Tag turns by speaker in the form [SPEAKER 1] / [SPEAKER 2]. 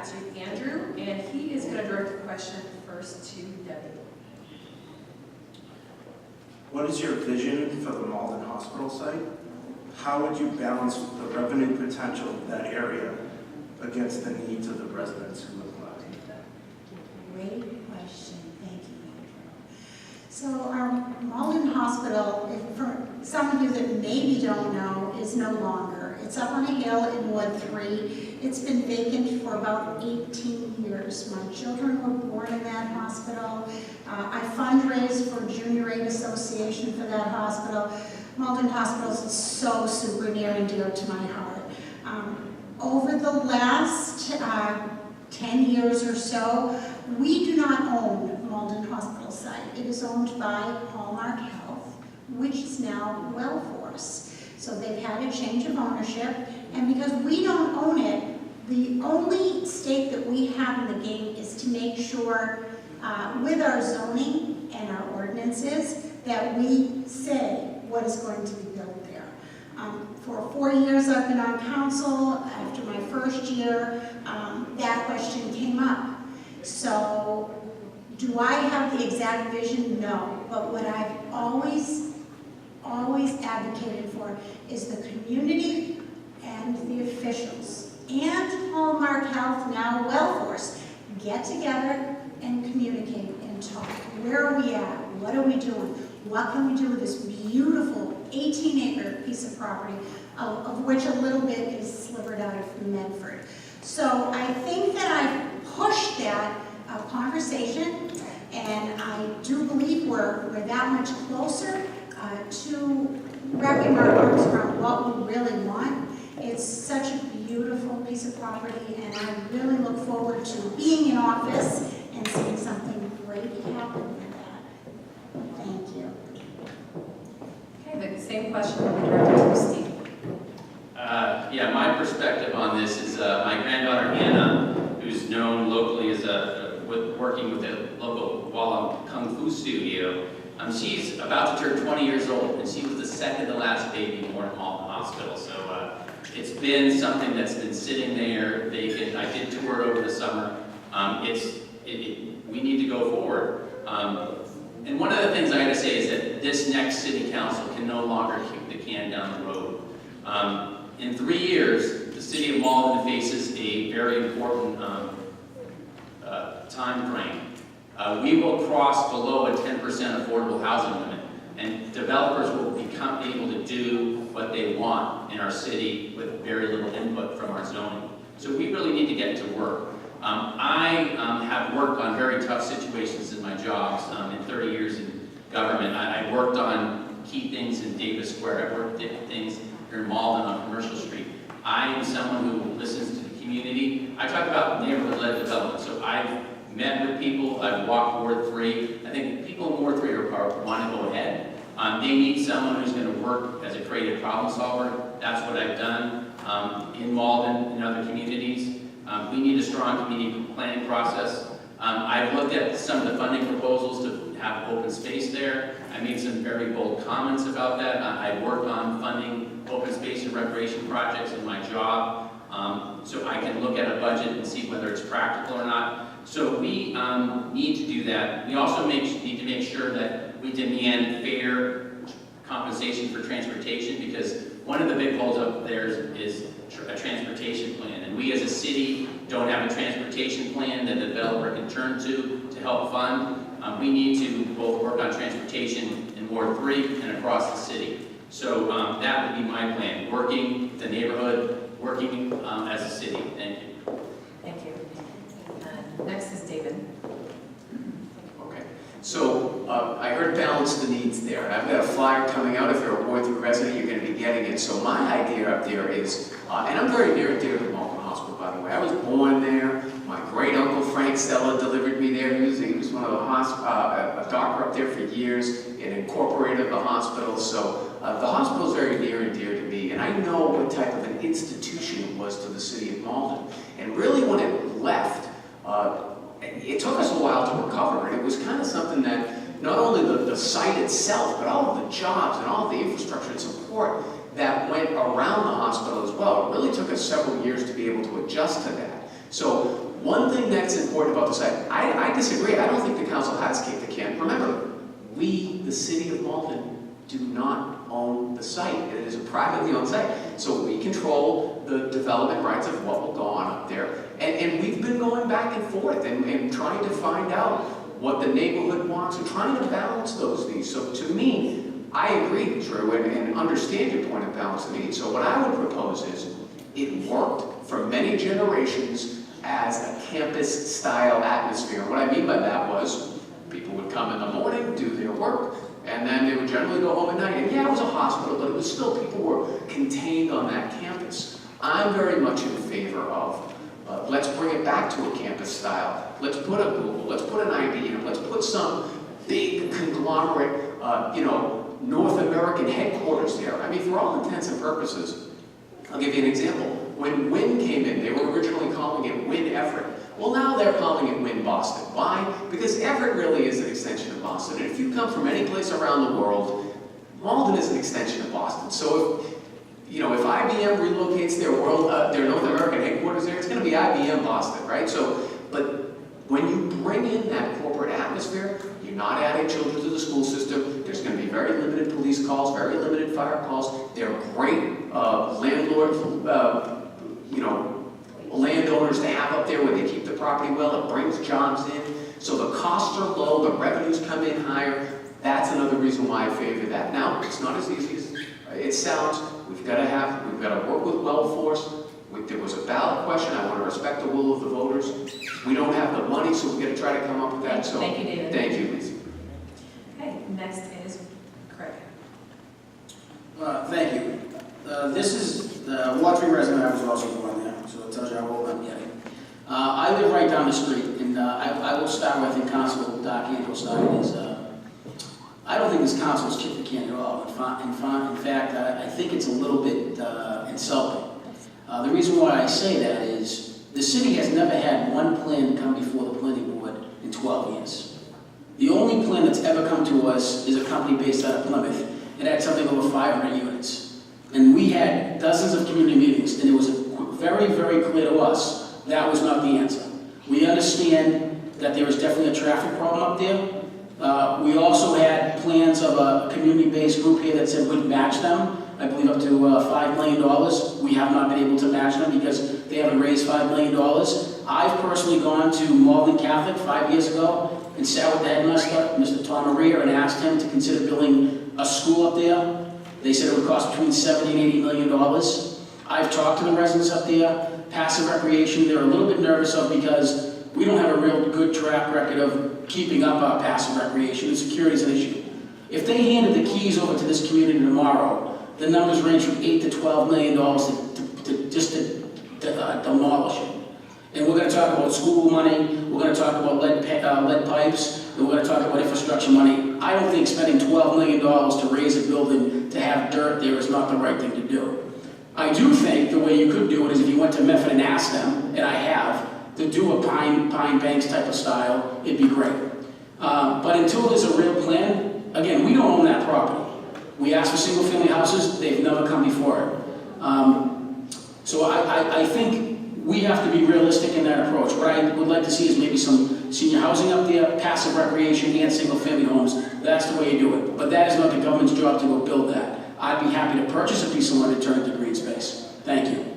[SPEAKER 1] back to Andrew, and he is going to direct the question first to Debbie.
[SPEAKER 2] What is your vision for the Malden Hospital site? How would you balance the revenue potential of that area against the needs of the residents who live there?
[SPEAKER 3] Great question. Thank you, Andrew. So our Malden Hospital, for some of you that maybe don't know, is no longer. It's up on a hill in Ward 3. It's been vacant for about 18 years. My children were born in that hospital. I fundraise for Junior Aid Association for that hospital. Malden Hospital is so super near and dear to my heart. Over the last 10 years or so, we do not own Malden Hospital site. It is owned by Hallmark Health, which is now Wellforce. So they've had a change of ownership, and because we don't own it, the only stake that we have in the game is to make sure with our zoning and our ordinances that we say what is going to be built there. For 4 years I've been on council. After my first year, that question came up. So, do I have the exact vision? No. But what I've always advocated for is the community and the officials and Hallmark Health, now Wellforce, get together and communicate and talk. Where are we at? What are we doing? What can we do with this beautiful 18-acre piece of property, of which a little bit is slivered out of Medford? So I think that I've pushed that conversation, and I do believe we're that much closer to wrapping our arms around what we really want. It's such a beautiful piece of property, and I really look forward to being in office and seeing something great happen with that. Thank you.
[SPEAKER 1] Okay, the same question will be directed to Steve.
[SPEAKER 4] Yeah, my perspective on this is my granddaughter Hannah, who's known locally as working with a local Walla Kung Fu studio. She's about to turn 20 years old, and she was the second to last baby born in Malden Hospital. So it's been something that's been sitting there vacant. I did tour it over the summer. We need to go forward. And one of the things I got to say is that this next city council can no longer kick the can down the road. In 3 years, the city of Malden faces a very important time frame. We will cross below a 10% affordable housing limit, and developers will become able to do what they want in our city with very little input from our zoning. So we really need to get to work. I have worked on very tough situations in my jobs. In 30 years in government, I worked on key things in Davis Square. I worked at things here in Malden on Commercial Street. I am someone who listens to the community. I talk about neighborhood-led development. So I've met with people. I've walked Ward 3. I think people in Ward 3 want to go ahead. They need someone who's going to work as a creative problem solver. That's what I've done in Malden and other communities. We need a strong community planning process. I've looked at some of the funding proposals to have open space there. I made some very bold comments about that. I work on funding open space and recreation projects in my job, so I can look at a budget and see whether it's practical or not. So we need to do that. We also need to make sure that we demand fair compensation for transportation, because one of the big holes up there is a transportation plan. And we as a city don't have a transportation plan that the developer can turn to help fund. We need to both work on transportation in Ward 3 and across the city. So that would be my plan, working the neighborhood, working as a city. Thank you.
[SPEAKER 1] Thank you. Next is David.
[SPEAKER 5] Okay, so I heard balance the needs there. I've got a flyer coming out. If you're a Ward 3 resident, you're going to be getting it. So my idea up there is, and I'm very near and dear to the Malden Hospital, by the way. I was born there. My great uncle Frank Stella delivered me there. He was one of the a doctor up there for years and incorporated the hospital. So the hospital is very near and dear to me, and I know what type of an institution it was to the city of Malden. And really, when it left, it took us a while to recover, and it was kind of something that not only the site itself, but all of the jobs and all of the infrastructure and support that went around the hospital as well. It really took us several years to be able to adjust to that. So one thing that's important about the site, I disagree. I don't think the council has kicked the can. Remember, we, the city of Malden, do not own the site. It is a privately owned site. So we control the development rights of what will go on up there. And we've been going back and forth and trying to find out what the neighborhood wants and trying to balance those needs. So to me, I agree, Drew, and understand your point of balance of needs. So what I would propose is, it worked for many generations as a campus-style atmosphere. And what I mean by that was, people would come in the morning, do their work, and then they would generally go home at night. And yeah, it was a hospital, but it was still, people were contained on that campus. I'm very much in favor of, let's bring it back to a campus style. Let's put a Google, let's put an IBM, let's put some big conglomerate, North American headquarters there. I mean, for all intents and purposes, I'll give you an example. When Wynn came in, they were originally calling it Wynn Everett. Well, now they're calling it Wynn Boston. Why? Because Everett really is an extension of Boston. And if you come from any place around the world, Malden is an extension of Boston. So if IBM relocates their North American headquarters there, it's going to be IBM Boston, right? But when you bring in that corporate atmosphere, you're not adding children to the school system. There's going to be very limited police calls, very limited fire calls. They're great landowners to have up there where they keep the property well. It brings jobs in. So the costs are low, the revenues come in higher. That's another reason why I favor that. Now, it's not as easy as it sounds. We've got to work with well force. There was a ballot question. I want to respect the will of the voters. We don't have the money, so we're going to try to come up with that. So
[SPEAKER 1] Thank you, David.
[SPEAKER 5] Thank you, Lisa.
[SPEAKER 1] Okay, next is Craig.
[SPEAKER 6] Thank you. This is the Ward 3 resident. I was also born there, so it tells you how old I'm getting. I live right down the street, and I will start where I think Council Doc Andrews started. I don't think this council has kicked the can at all. In fact, I think it's a little bit insulting. The reason why I say that is the city has never had one plan come before the planning board in 12 years. The only plan that's ever come to us is a company based out of Plymouth. It had something over 500 units. And we had dozens of community meetings, and it was very, very clear to us that was not the answer. We understand that there is definitely a traffic problem up there. We also had plans of a community-based group here that said we'd match them, I believe up to $5 million. We have not been able to match them because they haven't raised $5 million. I've personally gone to Malden Catholic 5 years ago and sat with the headmaster, Mr. Tom Maria, and asked him to consider building a school up there. They said it would cost between $70 and $80 million. I've talked to the residents up there. Passive recreation, they're a little bit nervous of because we don't have a real good track record of keeping up our passive recreation, and security is an issue. If they handed the keys over to this community tomorrow, the numbers range from $8 to $12 million to demolish it. And we're going to talk about school money, we're going to talk about lead pipes, and we're going to talk about infrastructure money. I don't think spending $12 million to raise a building to have dirt there is not the right thing to do. I do think the way you could do it is if you went to Medford and asked them, and I have, to do a Pine Banks type of style, it'd be great. But until there's a real plan, again, we don't own that property. We asked for single-family houses, they've never come before it. So I think we have to be realistic in that approach. What I would like to see is maybe some senior housing up there, passive recreation, and single-family homes. That's the way you do it. But that is not the government's job to go build that. I'd be happy to purchase a piece of land and turn it to green space. Thank you.